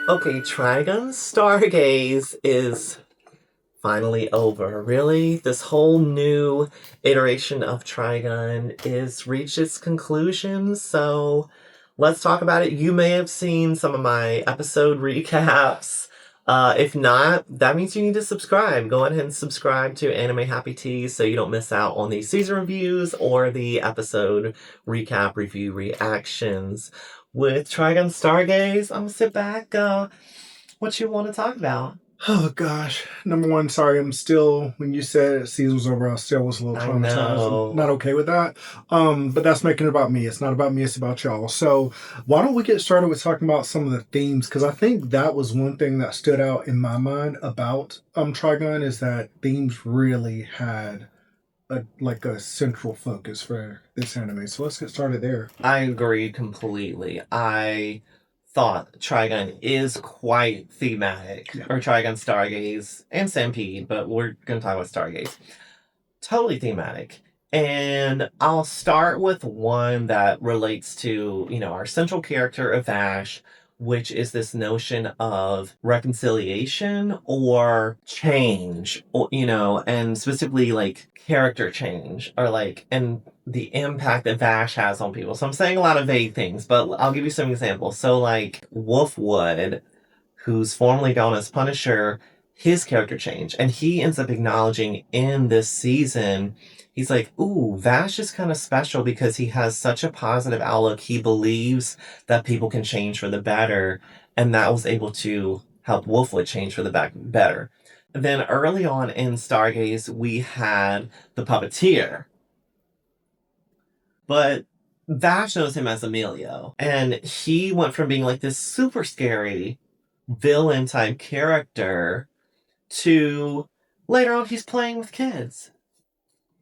Okay, Trigun Stargaze is finally over. Really? This whole new iteration of Trigun is reached its conclusion, so let's talk about it. You may have seen some of my episode recaps. If not, that means you need to subscribe. Go ahead and subscribe to Anime Happy Tea so you don't miss out on the season reviews or the episode recap review reactions. With Trigun Stargaze, I'm gonna sit back. What you want to talk about? Oh gosh. Number one, sorry, I'm still when you said season was over, I still was a little I traumatized. I'm know. not okay with that. But that's making it about me. It's not about me, it's about y'all. So why don't we get started with talking about some of the themes? Because I think that was one thing that stood out in my mind about Trigun is that themes really had a central focus for this anime. So let's get started there. I agree completely. I thought Trigun is quite thematic, Yeah. or Trigun Stargaze and Stampede, but we're going to talk about Stargaze. Totally thematic. And I'll start with one that relates to, our central character of Vash, which is this notion of reconciliation or change, or, and specifically like character change, or like, and the impact that Vash has on people. So I'm saying a lot of vague things, but I'll give you some examples. So like Wolfwood, who's formerly known as Punisher, his character change, and he ends up acknowledging in this season, he's like, ooh, Vash is kind of special because he has such a positive outlook. He believes that people can change for the better, and that was able to help Wolfwood change for the better. Then early on in Stargaze, we had the puppeteer, but Vash knows him as Emilio, and he went from being like this super scary villain type character to later on he's playing with kids.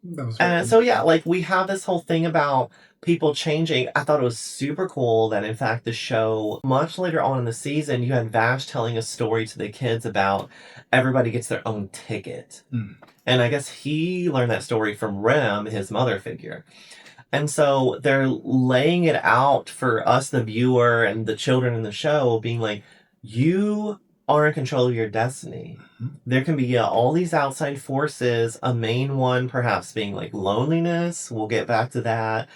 That was And so yeah, like we have this whole thing about people changing. I thought it was super cool that in fact the show, much later on in the season, you had Vash telling a story to the kids about everybody gets their own ticket. Mm. And I guess he learned that story from Rem, his mother figure. And so they're laying it out for us, the viewer, and the children in the show, being like, you are in control of your destiny. Mm-hmm. There can be all these outside forces, a main one perhaps being like loneliness. We'll get back to that.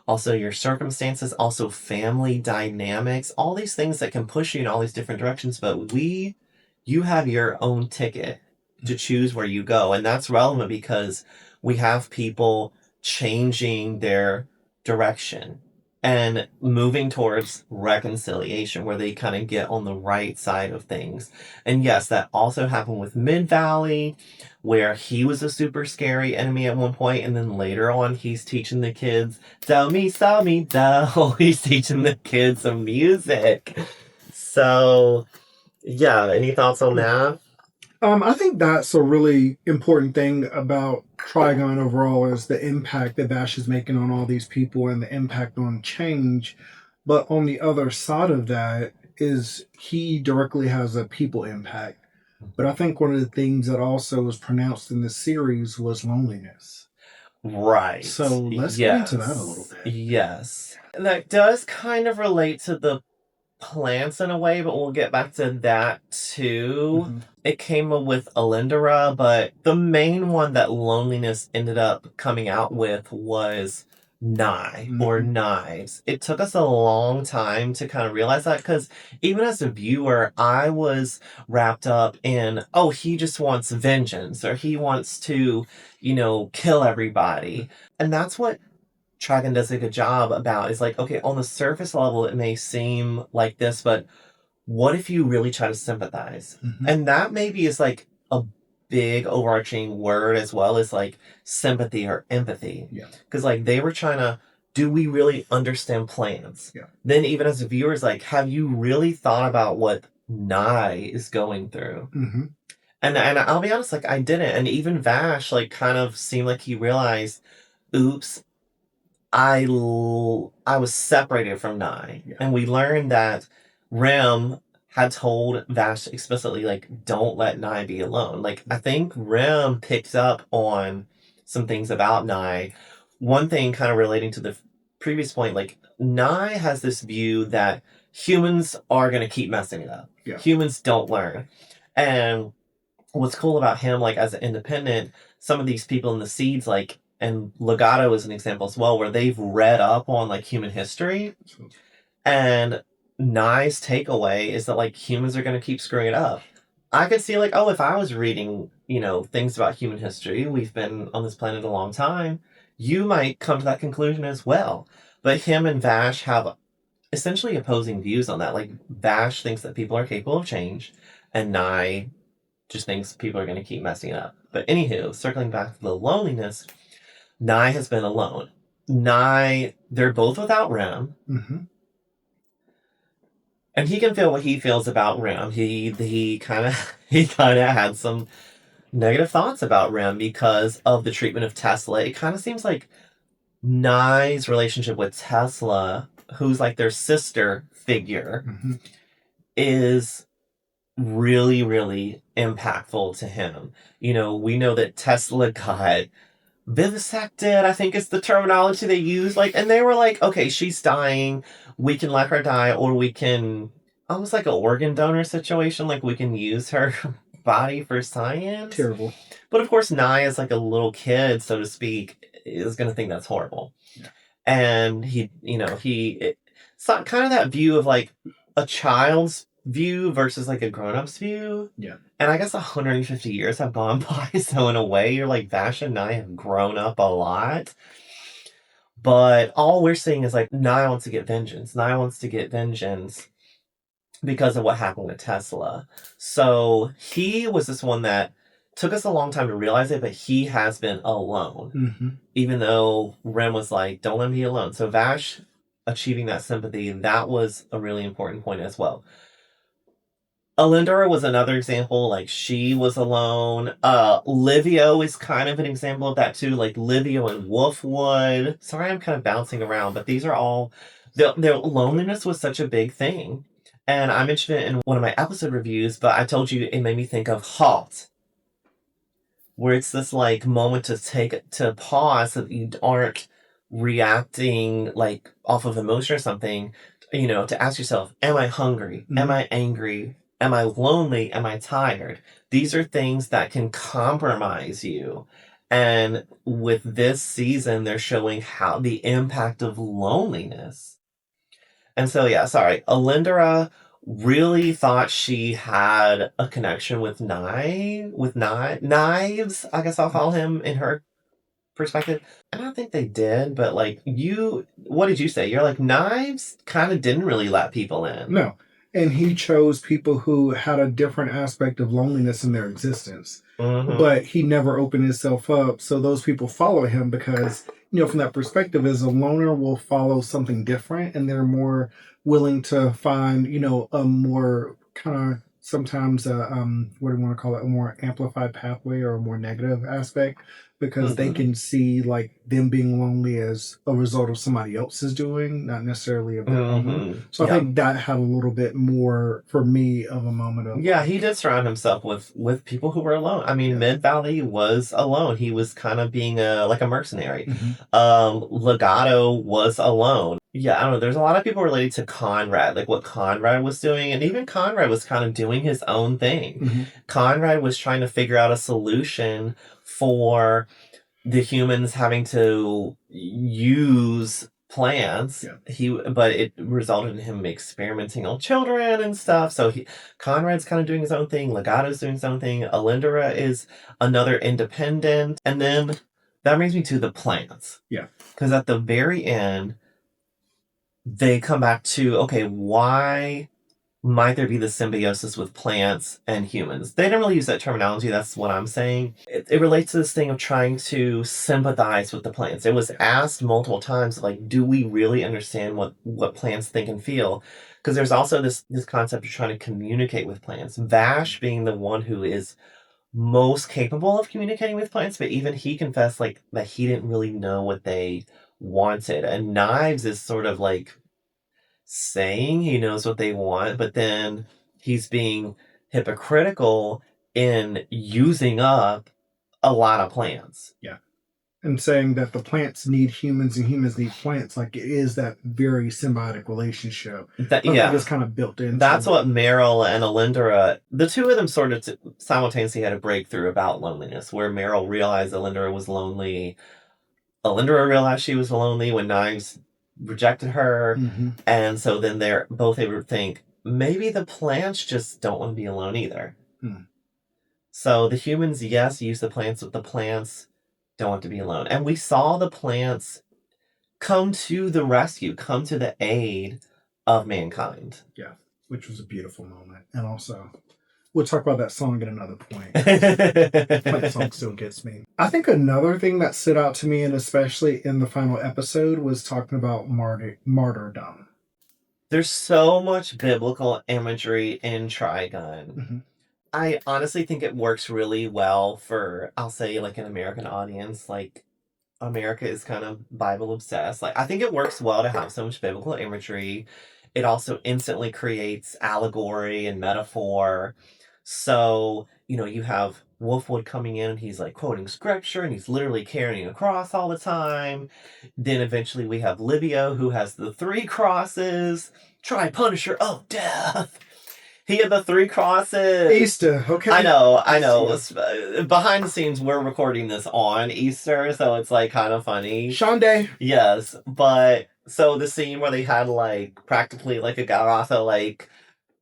Also, your circumstances, also family dynamics, all these things that can push you in all these different directions. But you have your own ticket to choose where you go. And that's relevant because we have people changing their direction and moving towards reconciliation where they kind of get on the right side of things. And yes, that also happened with Mid Valley, where he was a super scary enemy at one point, and then later on he's teaching the kids, tell me, do. He's teaching the kids some music. So yeah, any thoughts on that? I think that's a really important thing about Trigon overall is the impact that Vash is making on all these people and the impact on change. But on the other side of that is he directly has a people impact. But I think one of the things that also was pronounced in this series was loneliness. Right. So let's get into that a little bit. Yes. And that does kind of relate to the plants in a way, but we'll get back to that too. Mm-hmm. It came up with Alindra, but the main one that loneliness ended up coming out with was Nye or Knives. It took us a long time to kind of realize that because even as a viewer, I was wrapped up in, oh, he just wants vengeance or he wants to, kill everybody. And that's what Trigun does a good job about is like, okay, on the surface level, it may seem like this, but what if you really try to sympathize? Mm-hmm. And that maybe is like a big overarching word as well as like sympathy or empathy. Yeah. Because like they were trying to, do we really understand plants? Yeah. Then even as a viewer, is like, have you really thought about what Nye is going through? Mm-hmm. And I'll be honest, like I didn't. And even Vash like kind of seemed like he realized, oops, I was separated from Nye, Yeah. and we learned that Rem had told Vash explicitly, like, don't let Nye be alone. Like, I think Rem picked up on some things about Nye. One thing kind of relating to the previous point, like, Nye has this view that humans are going to keep messing it up. Yeah. Humans don't learn. And what's cool about him, like as an independent, some of these people in the seeds, like, and Legato is an example as well, where they've read up on like human history, and Nye's takeaway is that like humans are going to keep screwing it up. I could see like, oh, if I was reading, things about human history, we've been on this planet a long time, you might come to that conclusion as well. But him and Vash have essentially opposing views on that. Like Vash thinks that people are capable of change, and Nye just thinks people are going to keep messing it up. But anywho, circling back to the loneliness, Nye has been alone. Nye, they're both without Rem. Mm-hmm. And he can feel what he feels about Rem. He kind of had some negative thoughts about Rem because of the treatment of Tesla. It kind of seems like Nye's relationship with Tesla, who's like their sister figure, Mm-hmm. is really, really impactful to him. We know that Tesla got vivisected, I think is the terminology they use. Like, and they were like, okay, she's dying. We can let her die, or we can almost like an organ donor situation. Like, we can use her body for science. Terrible. But of course, Nye is like a little kid, so to speak, is going to think that's horrible. Yeah. And it's not kind of that view of like a child's view versus like a grown-up's view. Yeah. And I guess 150 years have gone by, so in a way, you're like, Vash and Nye have grown up a lot. But all we're seeing is like, Nye wants to get vengeance. Nye wants to get vengeance because of what happened with Tesla. So he was this one that took us a long time to realize it, but he has been alone. Mm-hmm. Even though Rem was like, don't let me be alone. So Vash achieving that sympathy, that was a really important point as well. Alindra was another example, like she was alone. Livio is kind of an example of that too, like Livio and Wolfwood. Sorry, I'm kind of bouncing around, but these are all, their loneliness was such a big thing. And I mentioned it in one of my episode reviews, but I told you it made me think of Halt, where it's this like moment to pause so that you aren't reacting like off of emotion or something, to ask yourself, am I hungry? Mm-hmm. Am I angry? Am I lonely? Am I tired? These are things that can compromise you. And with this season, they're showing how the impact of loneliness. And so, yeah, sorry. Alindra really thought she had a connection with Knives, I guess I'll call him in her perspective. I don't think they did, but like what did you say? You're like, Knives kind of didn't really let people in. No. And he chose people who had a different aspect of loneliness in their existence. Mm-hmm. But he never opened himself up. So those people follow him because, from that perspective, as a loner will follow something different and they're more willing to find, a more kind of sometimes, what do you want to call it, a more amplified pathway or a more negative aspect because they can see like them being lonely as a result of somebody else's doing, not necessarily of their own. So I think that had a little bit more for me of a moment of he did surround himself with people who were alone. I mean, Mid Valley was alone. He was kind of being like a mercenary. Legato was alone. Yeah, I don't know. There's a lot of people related to Conrad, like what Conrad was doing, and even Conrad was kind of doing his own thing. Conrad was trying to figure out a solution for the humans having to use plants. But it resulted in him experimenting on children and stuff. So Conrad's kind of doing his own thing. Legato's doing his own thing. Alindra is another independent. And then that brings me to the plants. Yeah. Because at the very end, they come back to, okay, why might there be the symbiosis with plants and humans? They didn't really use that terminology. That's what I'm saying. It relates to this thing of trying to sympathize with the plants. It was asked multiple times, like, do we really understand what plants think and feel? Because there's also this concept of trying to communicate with plants. Vash being the one who is most capable of communicating with plants, but even he confessed like that he didn't really know what they wanted. And Knives is sort of like saying he knows what they want, but then he's being hypocritical in using up a lot of plants. Yeah. and saying that the plants need humans and humans need plants, like it is that very symbiotic relationship. That, I think yeah. it's kind of built into That's it. what Meryl and Alindra, the two of them sort of simultaneously had a breakthrough about loneliness, where Meryl realized Alindra was lonely. Alindra realized she was lonely when Knives rejected her. Mm-hmm. And so then they're both able to think, maybe the plants just don't want to be alone either. Hmm. So the humans, yes, use the plants, but the plants don't want to be alone. And we saw the plants come to the rescue, come to the aid of mankind. Yeah, which was a beautiful moment. And also, we'll talk about that song at another point. That song still gets me. I think another thing that stood out to me, and especially in the final episode, was talking about martyrdom. There's so much biblical imagery in Trigun. Mm-hmm. I honestly think it works really well for, I'll say, like an American audience. Like, America is kind of Bible obsessed. Like, I think it works well to have so much biblical imagery. It also instantly creates allegory and metaphor. So, you have Wolfwood coming in and he's like quoting scripture and he's literally carrying a cross all the time. Then eventually we have Livio who has the 3 crosses. Try Punisher of Death. He had the 3 crosses. Easter, okay. I know. Behind the scenes, we're recording this on Easter, so it's like kind of funny. Shonday. Yes, but so the scene where they had like practically like a Golgotha like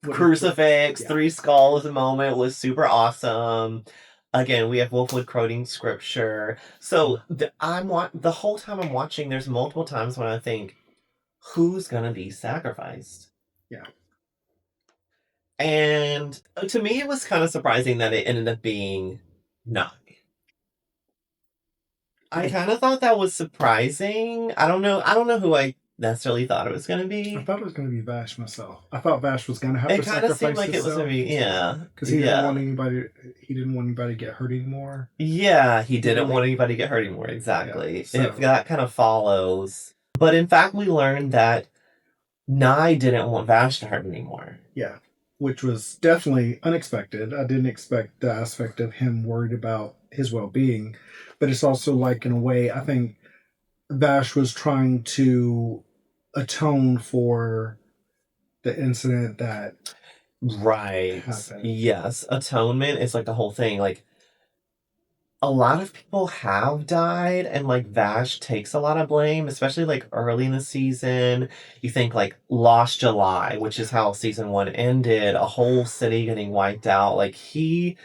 crucifix, 3 skulls moment was super awesome. Again, we have Wolfwood quoting scripture. So the whole time I'm watching, there's multiple times when I think, who's gonna be sacrificed? Yeah. And to me, it was kind of surprising that it ended up being Nye. I kind of thought that was surprising. I don't know. I don't know who I necessarily thought it was going to be. I thought it was going to be Vash myself. I thought Vash was going to have It to kind of sacrifice seemed like it was going to be, yeah, because he didn't want anybody. He didn't want anybody to get hurt anymore. Yeah, he didn't want anybody to get hurt anymore. Exactly. Yeah, so. That kind of follows. But in fact, we learned that Nye didn't want Vash to hurt anymore. Yeah, which was definitely unexpected. I didn't expect the aspect of him worried about his well-being, but it's also like, in a way, I think Vash was trying to atone for the incident that happened. Yes, atonement is like the whole thing. Like, a lot of people have died, and like Vash takes a lot of blame, especially like early in the season. You think like Lost July, which is how season 1 ended, a whole city getting wiped out. Like, he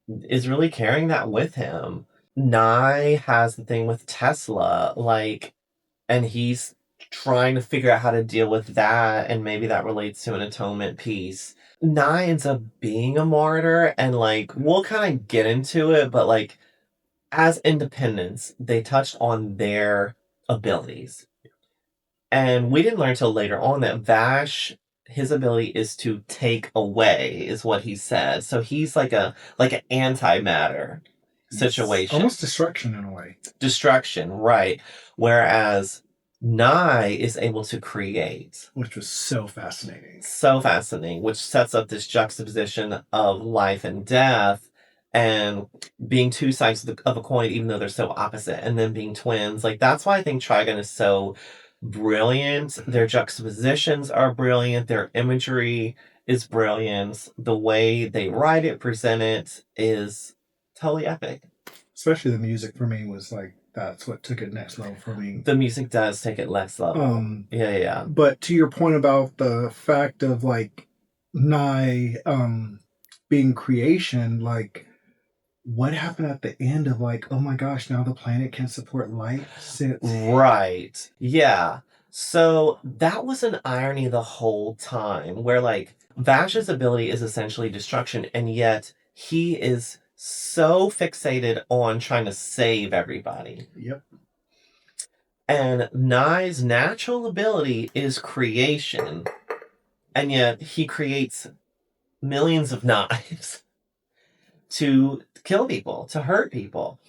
is really carrying that with him. Nye has the thing with Tesla, like, and he's trying to figure out how to deal with that, and maybe that relates to an atonement piece. Nye ends up being a martyr, and like, we'll kind of get into it, but like, as independents, they touched on their abilities. And we didn't learn till later on that Vash, his ability is to take away, is what he says. So he's like an antimatter situation. Almost destruction in a way. Destruction, right. Whereas Nye is able to create. Which was so fascinating. So fascinating, which sets up this juxtaposition of life and death and being 2 sides of a coin, even though they're so opposite, and then being twins. Like, that's why I think Trigun is so brilliant. Their juxtapositions are brilliant. Their imagery is brilliant. The way they write it, present it is totally epic. Especially the music for me was like, that's what took it next level for me. The music does take it next level. Yeah. But to your point about the fact of like Nye being creation, like, what happened at the end of like, oh my gosh, now the planet can support life since. Right. Yeah. So that was an irony the whole time, where like Vash's ability is essentially destruction, and yet he is so fixated on trying to save everybody. Yep. And Nye's natural ability is creation, and yet he creates millions of knives to kill people, to hurt people.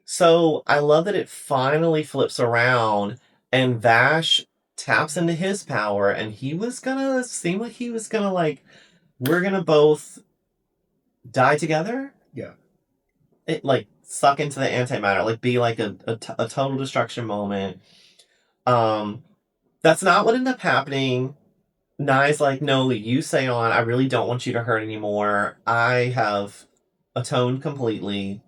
So I love that it finally flips around and Vash taps into his power, and he was gonna seem like he was gonna like, we're gonna both die together. Yeah. It like suck into the antimatter, like be like a total destruction moment. Um, that's not what ended up happening. Nye's like, no, you stay on. I really don't want you to hurt anymore. I have atoned completely.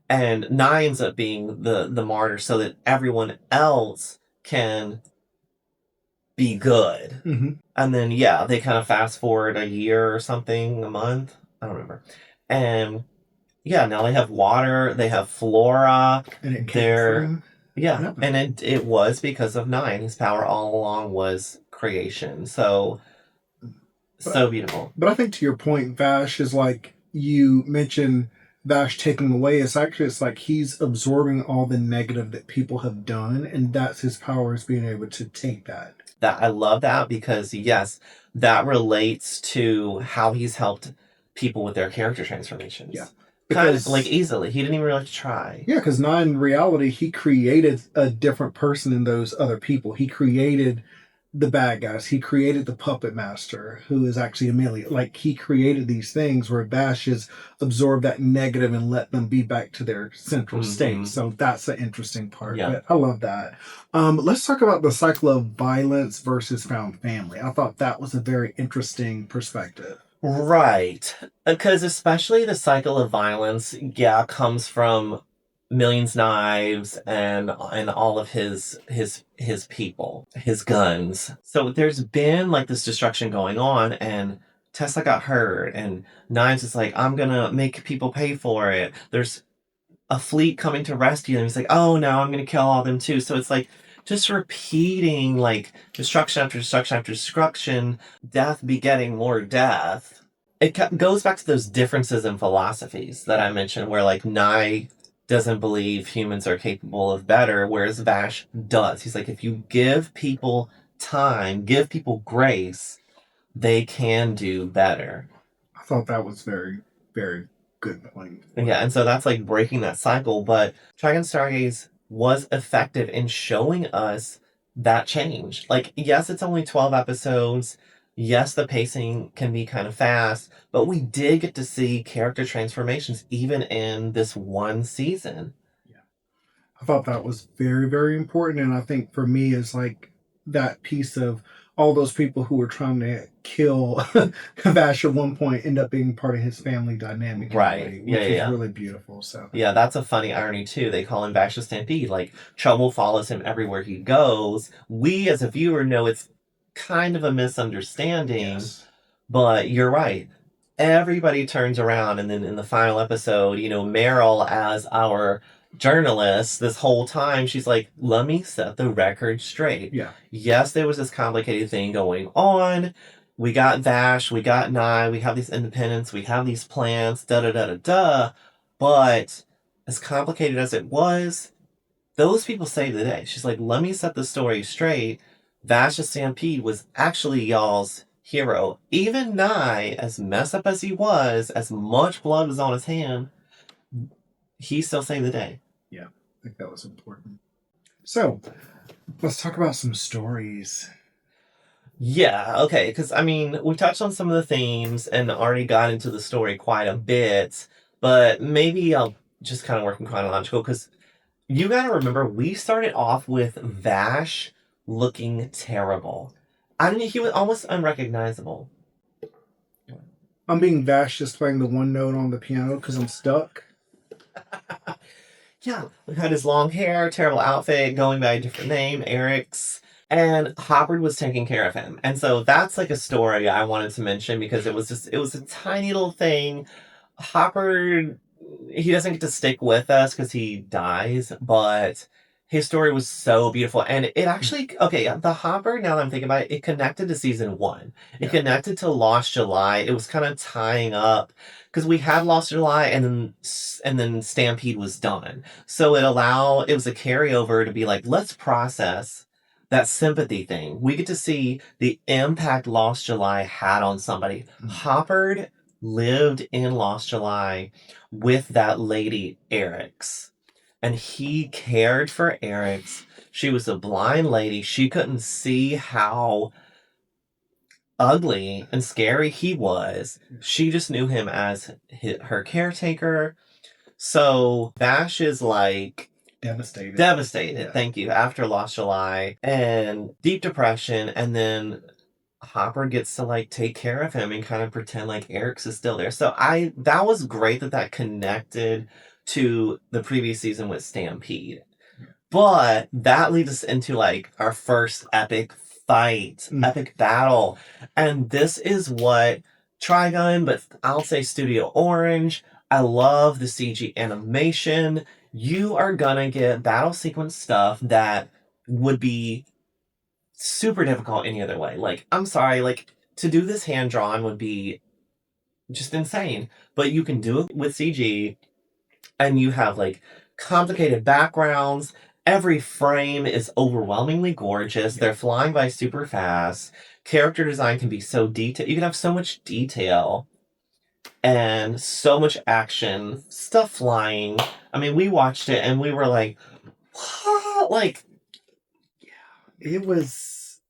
And Nye ends up being the martyr so that everyone else can be good. Mm-hmm. And then, yeah, they kind of fast forward a year or something, a month. I don't remember. And yeah, now they have water, they have flora. And it came They're, from yeah. nothing. And it was because of Nye. His power all along was creation. So, so beautiful. But I think to your point, Vash is like you mentioned Vash taking away. It's like he's absorbing all the negative that people have done, and that's his power is being able to take that. That I love that because yes, that relates to how he's helped people with their character transformations. Yeah. Kind of Because like easily. He didn't even really have to try. yeah, because now in reality, he created a different person than those other people. He created the bad guys. He created the puppet master, who is actually Amelia. Like he created these things where Bash has absorbed that negative and let them be back to their central state. So that's the interesting part. Yeah. But I love that. Let's talk about the cycle of violence versus found family. I thought that was a very interesting perspective. Right. Because especially the cycle of violence, yeah, comes from Millions Knives and all of his people, his guns. So there's been like this destruction going on and Tesla got hurt and Knives is like, I'm gonna make people pay for it. There's a fleet coming to rescue them. He's like, oh no, I'm gonna kill all them too. So it's like just repeating like destruction after destruction after destruction, death begetting more death. It goes back to those differences in philosophies that I mentioned, where like Nye doesn't believe humans are capable of better, whereas Vash does. He's like, if you give people time, give people grace, they can do better. I thought that was very, very good point. Yeah, and so that's like breaking that cycle. But Trigun Stargaze was effective in showing us that change. Like, yes, it's only 12 episodes. Yes, the pacing can be kind of fast, but we did get to see character transformations even in this one season. Yeah. I thought that was very, very important. And I think for me, is like that piece of all those people who were trying to kill Vash at one point end up being part of his family dynamic. Right. Which is really beautiful. So yeah, that's a funny irony too. They call him Vash the Stampede. Like trouble follows him everywhere he goes. We as a viewer know it's kind of a misunderstanding, yes. But you're right. Everybody turns around, and then in the final episode, you know, Meryl as our journalist, this whole time, she's like, let me set the record straight. Yeah. Yes, there was this complicated thing going on. We got Vash, we got Nye, we have these independents, we have these plans, da da da da da. But as complicated as it was, those people saved the day. She's like, let me set the story straight. Vash the Stampede was actually y'all's hero. Even Nye, as messed up as he was, as much blood was on his hand, he still saved the day. Yeah, I think that was important. So, let's talk about some stories. Yeah, okay, because I mean, we touched on some of the themes and already got into the story quite a bit, but maybe I'll just kind of work in chronological because you gotta remember, we started off with Vash looking terrible. I mean, he was almost unrecognizable. I'm being Vash just playing the one note on the piano because I'm stuck. Yeah, we had his long hair, terrible outfit, going by a different name, Eric's. And Hopper was taking care of him. And so that's like a story I wanted to mention because it was a tiny little thing. Hopper, he doesn't get to stick with us because he dies, but his story was so beautiful. And it actually, okay, the Hopper, now that I'm thinking about it, it connected to season one. It connected to Lost July. It was kind of tying up because we had Lost July and then Stampede was done. So it was a carryover to be like, let's process that sympathy thing. We get to see the impact Lost July had on somebody. Hopper lived in Lost July with that lady Eric's, and he cared for Eric's. She was a blind lady. She couldn't see how ugly and scary he was. She just knew him as her caretaker. So Vash is like Devastated. devastated, Yeah. thank you, after Lost July and deep depression, and then Hopper gets to like take care of him and kind of pretend like Eric's is still there. So that was great that connected to the previous season with Stampede. But that leads us into like our first epic fight, epic battle. And this is what Trigun, but I'll say Studio Orange. I love the CG animation. You are gonna get battle sequence stuff that would be super difficult any other way. Like, I'm sorry, like, to do this hand drawn would be just insane. But you can do it with CG, and you have like complicated backgrounds. Every frame is overwhelmingly gorgeous. They're flying by super fast. Character design can be so detailed. You can have so much detail and so much action, stuff flying. I mean, we watched it and we were like, what? Like, It was,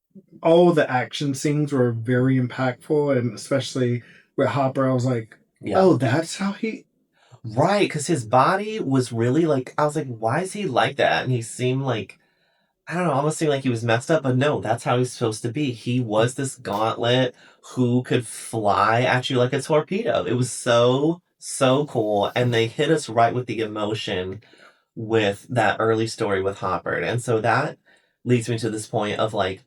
all the action scenes were very impactful, and especially with Hopper, I was like, oh, that's how he. Right, because his body was really like, I was like, why is he like that? And he seemed like, I don't know, almost seemed like he was messed up, but no, that's how he's supposed to be. He was this gauntlet who could fly at you like a torpedo. It was so, so cool. And they hit us right with the emotion with that early story with Hopper. And so that leads me to this point of like,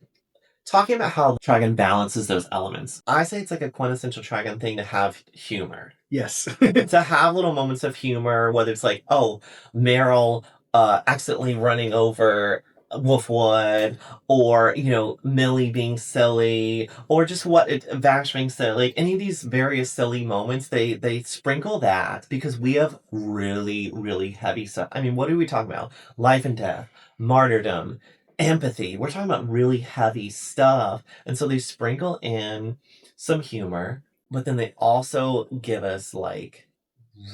talking about how Trigun balances those elements. I say it's like a quintessential Trigun thing to have humor. Yes. To have little moments of humor, whether it's like, oh, Meryl accidentally running over Wolfwood, or, you know, Millie being silly, or just Vash being silly. Like, any of these various silly moments, they sprinkle that because we have really, really heavy stuff. I mean, what are we talking about? Life and death, martyrdom, empathy. We're talking about really heavy stuff. And so they sprinkle in some humor, but then they also give us like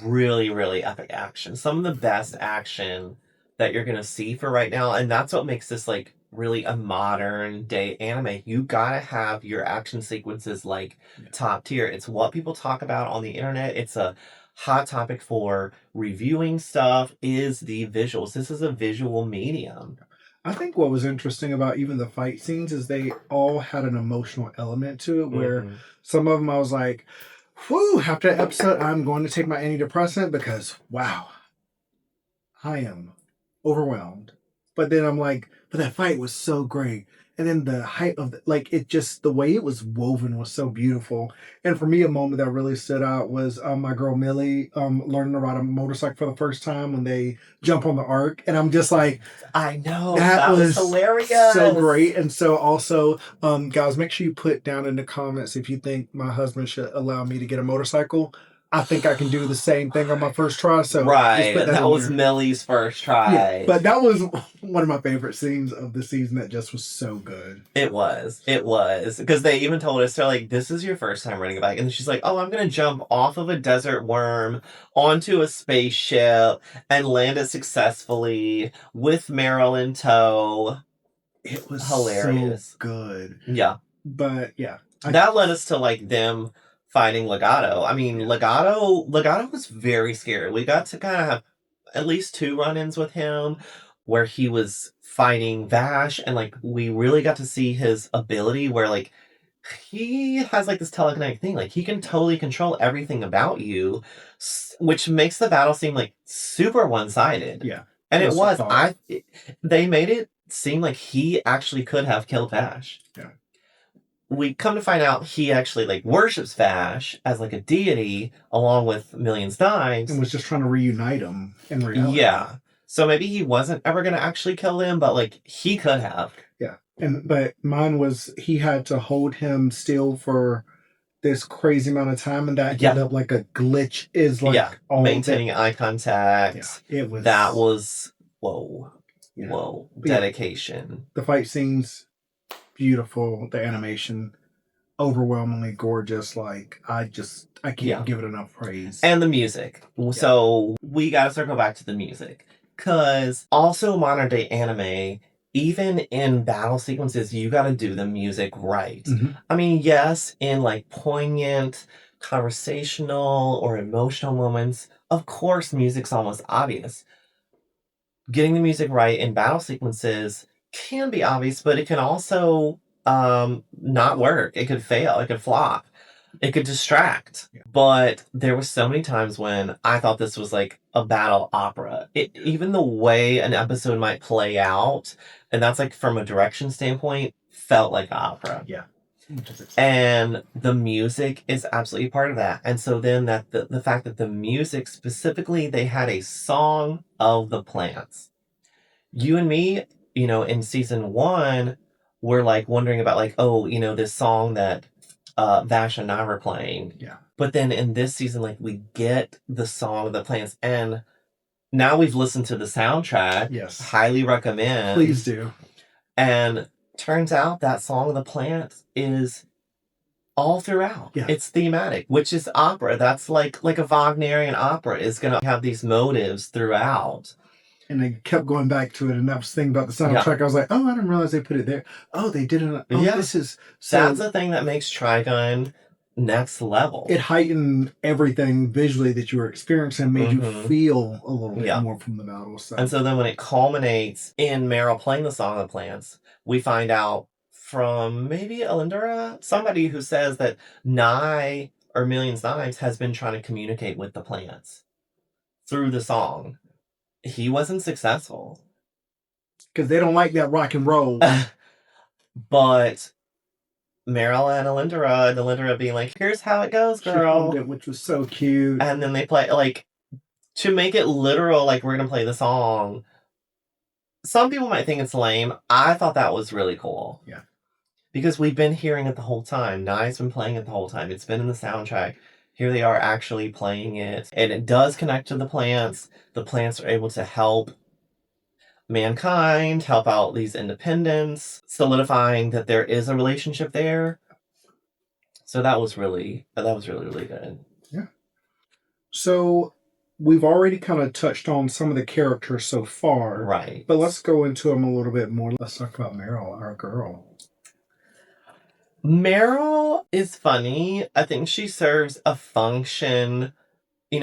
really, really epic action. Some of the best action that you're gonna see for right now. And that's what makes this like really a modern day anime. You gotta have your action sequences like top tier. It's what people talk about on the internet. It's a hot topic for reviewing stuff, is the visuals. This is a visual medium. I think what was interesting about even the fight scenes is they all had an emotional element to it, where some of them I was like, whew, after that episode, I'm going to take my antidepressant because, wow, I am overwhelmed. But then I'm like, but that fight was so great. And then the height of like, it just, the way it was woven was so beautiful. And for me, a moment that really stood out was my girl Millie learning to ride a motorcycle for the first time when they jump on the arc. And I'm just like, I know, that was hilarious. So great. And so also, guys, make sure you put down in the comments if you think my husband should allow me to get a motorcycle. I think I can do the same thing on my first try. So right, that was Millie's first try. Yeah, but that was one of my favorite scenes of the season. That just was so good. It was because they even told us, they're like, "This is your first time riding a bike," and she's like, "Oh, I'm gonna jump off of a desert worm onto a spaceship and land it successfully with Meryl in tow." It was hilarious, so good. Yeah, but yeah, that led us to like them fighting Legato. I mean, Legato was very scary. We got to kind of have at least 2 run-ins with him where he was fighting Vash, and like we really got to see his ability where like he has like this telekinetic thing. Like he can totally control everything about you, which makes the battle seem like super one-sided. Yeah. And it was. They made it seem like he actually could have killed Vash. Yeah. We come to find out he actually like worships Vash as like a deity along with Millions Knives. And was just trying to reunite him in reality. Yeah. So maybe he wasn't ever going to actually kill him, but like he could have. Yeah. But mine was, he had to hold him still for this crazy amount of time, and that ended up like a glitch is like maintaining eye contact. Yeah, it was, that was whoa. Dedication. The fight scenes, beautiful. The animation, overwhelmingly gorgeous. Like I can't give it enough praise. And the music. So we gotta circle back to the music, because also modern day anime, even in battle sequences, you gotta do the music right. I mean, yes, in like poignant conversational or emotional moments, of course, music's almost obvious. Getting the music right in battle sequences can be obvious, but it can also not work. It could fail. It could flop. It could distract. Yeah. But there were so many times when I thought this was like a battle opera. Even the way an episode might play out, and that's like from a direction standpoint, felt like opera. Yeah. And the music is absolutely part of that. And so then that the fact that the music specifically, they had a song of the plants. You and me, in season 1, we're like wondering about like, oh, this song that Vash and I were playing. Yeah. But then in this season, like we get the song of the plants, and now we've listened to the soundtrack. Yes. Highly recommend. Please do. And turns out that song of the plants is all throughout. Yeah. It's thematic, which is opera. That's like a Wagnerian opera is going to have these motives throughout. And they kept going back to it, and I was thinking about the soundtrack. I was like, oh, I didn't realize they put it there. Oh, they didn't. Oh, Yeah. This is... So that's the thing that makes Trigun next level. It heightened everything visually that you were experiencing, made you feel a little bit more from the battle. So. And so then when it culminates in Meryl playing the Song of the Plants, we find out from maybe Alindra, somebody who says that Nye or Millions Knives has been trying to communicate with the plants through the song. He wasn't successful. Because they don't like that rock and roll. But Meryl and Alindra being like, here's how it goes, girl. Which was so cute. And then they play, like, to make it literal, like, we're going to play the song. Some people might think it's lame. I thought that was really cool. Yeah. Because we've been hearing it the whole time. Nye's been playing it the whole time. It's been in the soundtrack. Here they are actually playing it. And it does connect to the plants. The plants are able to help mankind, help out these independents, solidifying that there is a relationship there. So that was really, really good. Yeah. So we've already kind of touched on some of the characters so far. Right. But let's go into them a little bit more. Let's talk about Meryl, our girl. Meryl is funny. I think she serves a function.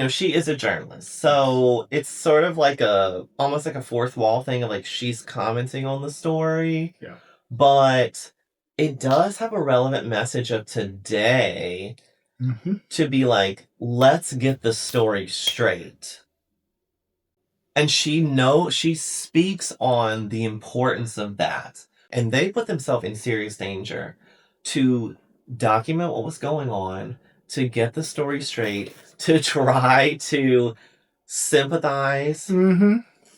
She is a journalist. So it's sort of like almost like a fourth wall thing of like she's commenting on the story. Yeah. But it does have a relevant message of today to be like, let's get the story straight. And she speaks on the importance of that. And they put themselves in serious danger to document what was going on, to get the story straight, to try to sympathize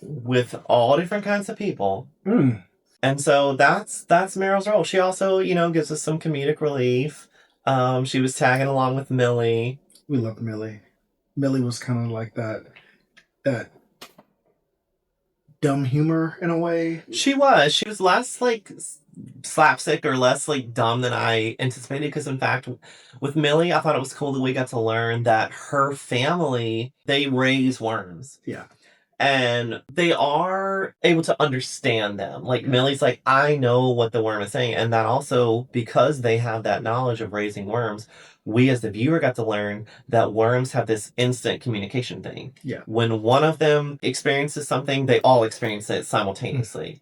with all different kinds of people. And so that's Meryl's role. She also, gives us some comedic relief. She was tagging along with Millie. We love Millie. Millie was kind of like that dumb humor in a way. She was less like slapstick or less like dumb than I anticipated, because in fact with Millie I thought it was cool that we got to learn that her family, they raise worms. Yeah. And they are able to understand them. Like Millie's like, I know what the worm is saying. And that also, because they have that knowledge of raising worms, we as the viewer got to learn that worms have this instant communication thing. Yeah. When one of them experiences something, they all experience it simultaneously.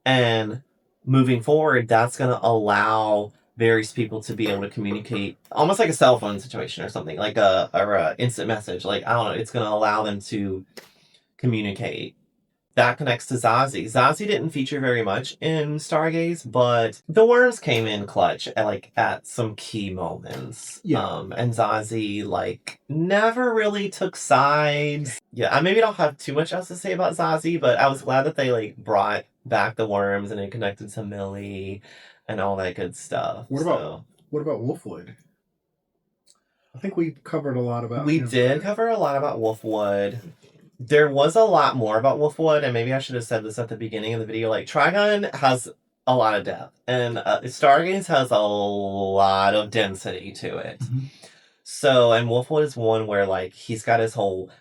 And moving forward, that's going to allow various people to be able to communicate almost like a cell phone situation or something, like a instant message. Like, I don't know, it's going to allow them to communicate. That connects to Zazie. Zazie didn't feature very much in Stargaze, but the worms came in clutch at some key moments. Yeah. And Zazie never really took sides. Yeah, I maybe don't have too much else to say about Zazie, but I was glad that they brought back the worms and it connected to Millie and all that good stuff. What about Wolfwood? I think we covered a lot about We him. did cover a lot about Wolfwood. There was a lot more about Wolfwood, and maybe I should have said this at the beginning of the video. Trigun has a lot of depth, and Stargaze has a lot of density to it. So, and Wolfwood is one where he's got his whole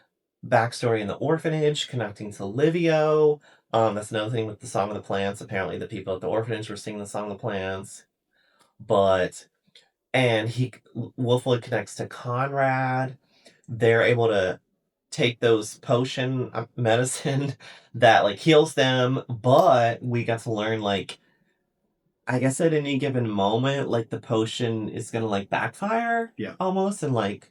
backstory in the orphanage connecting to Livio. That's another thing with the Song of the Plants. Apparently the people at the orphanage were singing the Song of the Plants. And Wolfwood connects to Conrad. They're able to take those potion medicine that like heals them, but we got to learn like I guess at any given moment, like the potion is gonna like backfire, Yeah. almost, and like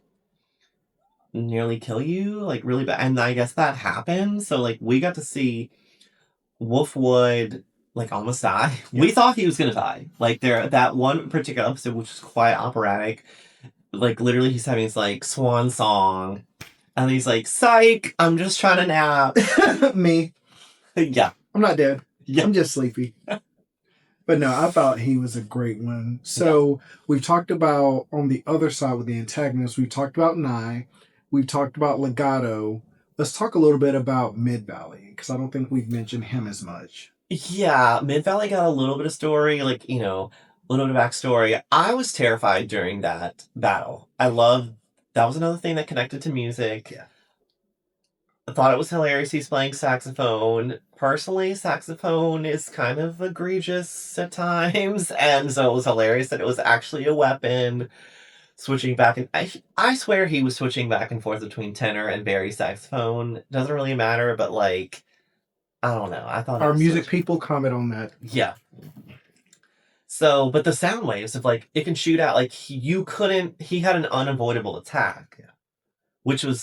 nearly kill you, like really bad. And I guess that happened. So like we got to see Wolfwood like almost die. Yeah. We thought he was gonna die. Like there that one particular episode, which was quite operatic. Like literally, he's having his like swan song, and he's like, "Psych! I'm just trying to nap." Me. Yeah, I'm not dead. yeah. I'm just sleepy. But no, I thought he was a great one. So we've talked about on the other side with the antagonist, we've talked about Nye, we've talked about Legato. Let's talk a little bit about Mid Valley, because I don't think we've mentioned him as much. Yeah, Mid Valley got a little bit of story, like, you know, a little bit of backstory. I was terrified during that battle. That was another thing that connected to music. Yeah. I thought it was hilarious he's playing saxophone. Personally, saxophone is kind of egregious at times, and so it was hilarious that it was actually a weapon. Switching back and I swear he was switching back and forth between tenor and bari saxophone. Doesn't really matter, but like I don't know. I thought it Our was music people comment on that. yeah. So, but the sound waves of like it can shoot out like he had an unavoidable attack. Yeah.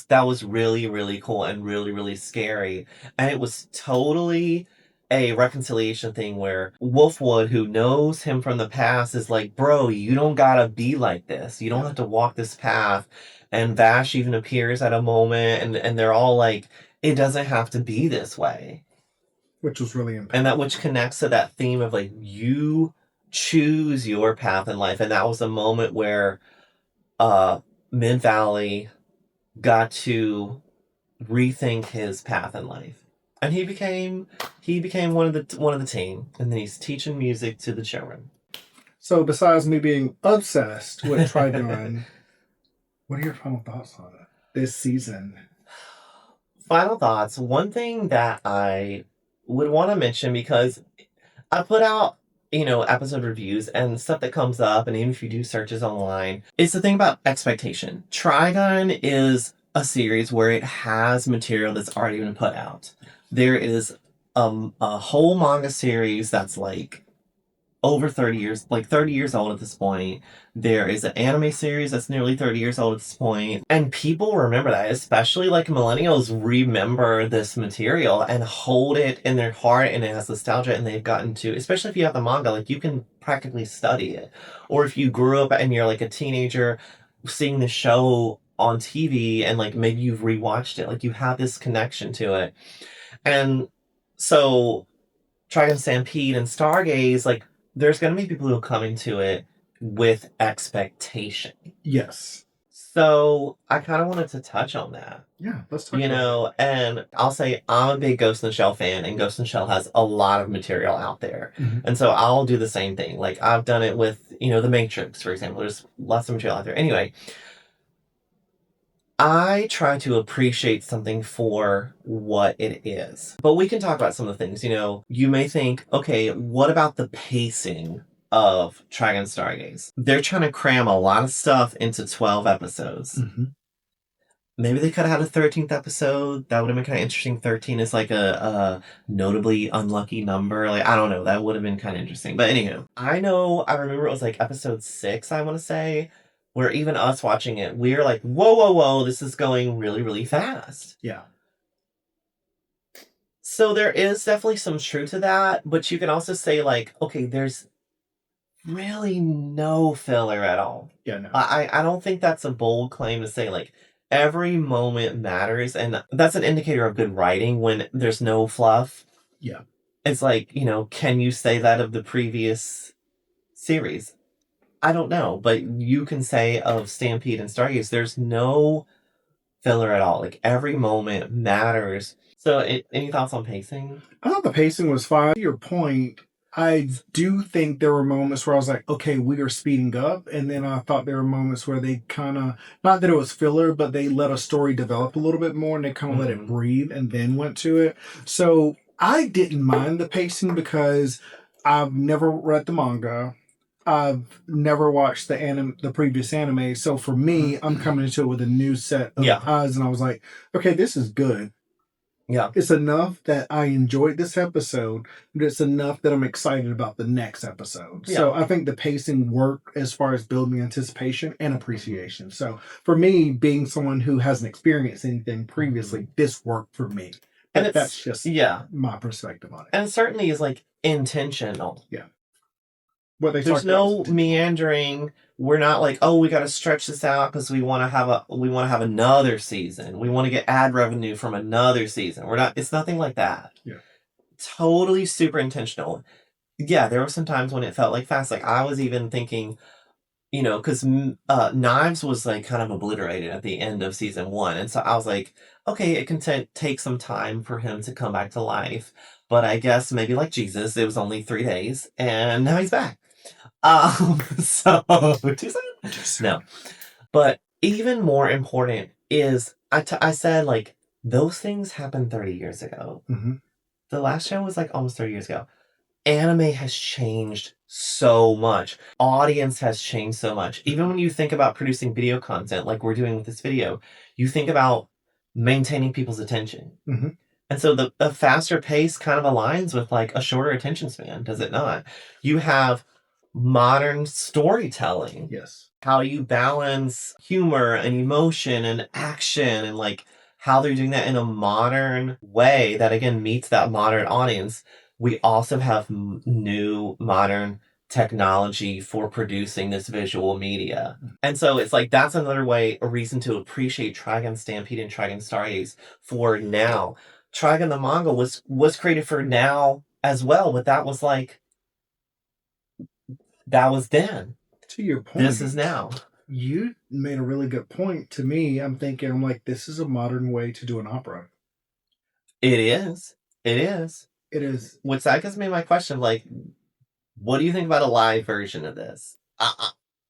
That was really, really cool and really, really scary. And it was totally a reconciliation thing where Wolfwood, who knows him from the past, is like, bro, you don't gotta be like this. You don't have to walk this path. And Vash even appears at a moment and they're all like, it doesn't have to be this way. Which was really impactful. And that which connects to that theme of like you choose your path in life. And that was a moment where Mid Valley got to rethink his path in life. And he became one of the team. And then he's teaching music to the children. So besides me being obsessed with Trigun, what are your final thoughts on it this season? Final thoughts. One thing that I would want to mention because I put out, you know, episode reviews and stuff that comes up, and even if you do searches online, it's the thing about expectation. Trigun is a series where it has material that's already been put out. There is a whole manga series that's like over 30 years, like 30 years old at this point. There is an anime series that's nearly 30 years old at this point. And people remember that, especially like millennials remember this material and hold it in their heart and it has nostalgia and they've gotten to, especially if you have the manga, like you can practically study it. Or if you grew up and you're like a teenager seeing the show on TV and like maybe you've rewatched it, like you have this connection to it. And so Trigun Stampede and Stargaze, like there's going to be people who come into it with expectation. Yes. So I kind of wanted to touch on that. Yeah, let's talk you know, and I'll say I'm a big Ghost in the Shell fan, and Ghost in the Shell has a lot of material out there. Mm-hmm. And so I'll do the same thing. Like I've done it with, you know, The Matrix, for example. There's lots of material out there. Anyway, I try to appreciate something for what it is. But we can talk about some of the things. You know, you may think, okay, what about the pacing of Trigun Stargaze? They're trying to cram a lot of stuff into 12 episodes. Mm-hmm. Maybe they could have had a 13th episode. That would have been kind of interesting. 13 is like a notably unlucky number. Like, I don't know. That would have been kind of interesting. But anywho, I remember it was like episode 6, I want to say, where even us watching it, we were like, whoa, whoa, whoa, this is going really, really fast. Yeah. So there is definitely some truth to that, but you can also say like, okay, there's really no filler at all. Yeah, no. I don't think that's a bold claim to say like every moment matters, and that's an indicator of good writing when there's no fluff. Yeah. It's like, you know, can you say that of the previous series? I don't know, but you can say of Stampede and Stargaze, there's no filler at all. Like, every moment matters. So, any thoughts on pacing? I thought the pacing was fine. To your point, I do think there were moments where I was like, okay, we are speeding up. And then I thought there were moments where they kind of, not that it was filler, but they let a story develop a little bit more and they kind of let it breathe and then went to it. So I didn't mind the pacing because I've never read the manga. I've never watched the previous anime, so for me, I'm coming into it with a new set of eyes, and I was like, okay, this is good. Yeah. It's enough that I enjoyed this episode, but it's enough that I'm excited about the next episode. Yeah. So I think the pacing worked as far as building anticipation and appreciation. So for me, being someone who hasn't experienced anything previously, this worked for me. And But that's just my perspective on it. And it certainly is like intentional. Yeah. What they There's no meandering. We're not like, oh, we got to stretch this out because we want to have another season. We want to get ad revenue from another season. We're not. It's nothing like that. Yeah. Totally super intentional. Yeah, there were some times when it felt like fast. Like I was even thinking, you know, because Knives was like kind of obliterated at the end of season 1, and so I was like, okay, it can take some time for him to come back to life, but I guess maybe like Jesus, it was only 3 days, and now he's back. So too soon? No, but even more important is I said like those things happened 30 years ago. Mm-hmm. The last show was like almost 30 years ago. Anime has changed so much. Audience has changed so much. Even when you think about producing video content like we're doing with this video, you think about maintaining people's attention. Mm-hmm. And so the faster pace kind of aligns with like a shorter attention span, does it not? You have modern storytelling. Yes. How you balance humor and emotion and action and like how they're doing that in a modern way that again meets that modern audience. We also have new modern technology for producing this visual media. And so it's like that's another way, a reason to appreciate Trigun Stampede and Trigun Stargaze for now. Trigun the manga was created for now as well, but that was like that was then. To your point. This is now. You made a really good point. To me, I'm like, this is a modern way to do an opera. It is. It is. It is. Which that gives me my question, like, what do you think about a live version of this?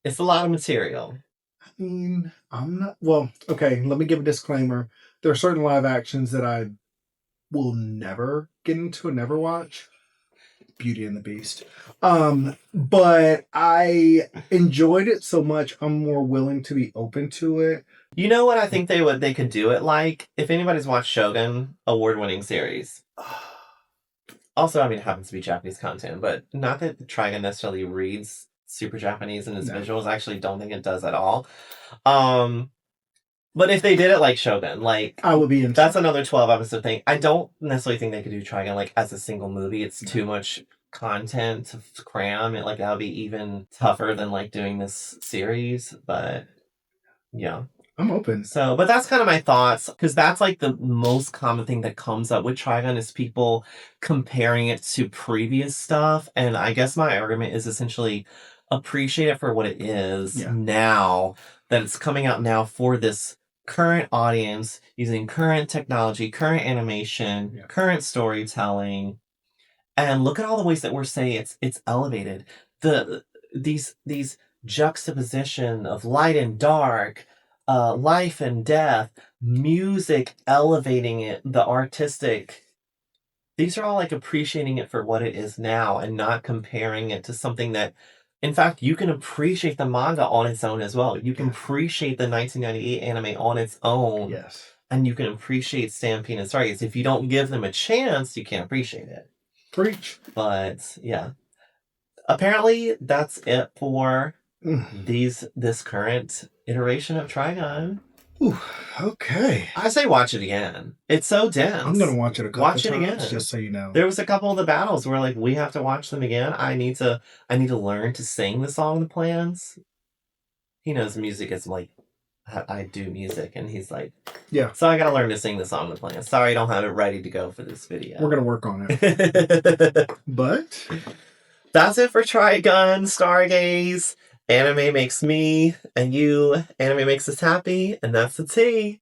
It's a lot of material. I mean, I'm not... Well, okay, let me give a disclaimer. There are certain live actions that I will never get into and never watch. Beauty and the Beast. But I enjoyed it so much, I'm more willing to be open to it. You know what I think they could do it like? If anybody's watched Shogun, award-winning series. Also, I mean, it happens to be Japanese content, but not that Trigun necessarily reads super Japanese in its visuals. I actually don't think it does at all. But if they did it like Shogun, like I would be into that's another 12 episode thing. I don't necessarily think they could do Trigun like as a single movie. It's too much content to cram. It like that would be even tougher than like doing this series. But yeah. I'm open. So, but that's kind of my thoughts, because that's like the most common thing that comes up with Trigun is people comparing it to previous stuff. And I guess my argument is essentially appreciate it for what it is now, that it's coming out now for this current audience, using current technology, current animation, current storytelling. And look at all the ways that we're saying it's elevated. These juxtaposition of light and dark, life and death, music elevating it, the artistic. These are all like appreciating it for what it is now and not comparing it to something that, in fact, you can appreciate the manga on its own as well. You can appreciate the 1998 anime on its own. Yes. And you can appreciate Stampede and Stargaze. If you don't give them a chance, you can't appreciate it. Preach. But yeah. Apparently that's it for this current iteration of Trigun. Ooh, okay. I say watch it again. It's so dense. I'm gonna watch it a couple times, again, just so you know. There was a couple of the battles where like we have to watch them again. I need to learn to sing the song The Plans. He knows music is like I do music, and he's like, yeah. So I gotta learn to sing the song The Plans. Sorry, I don't have it ready to go for this video. We're gonna work on it. But that's it for Trigun Stargaze. Anime makes me and you, anime makes us happy, and that's the tea.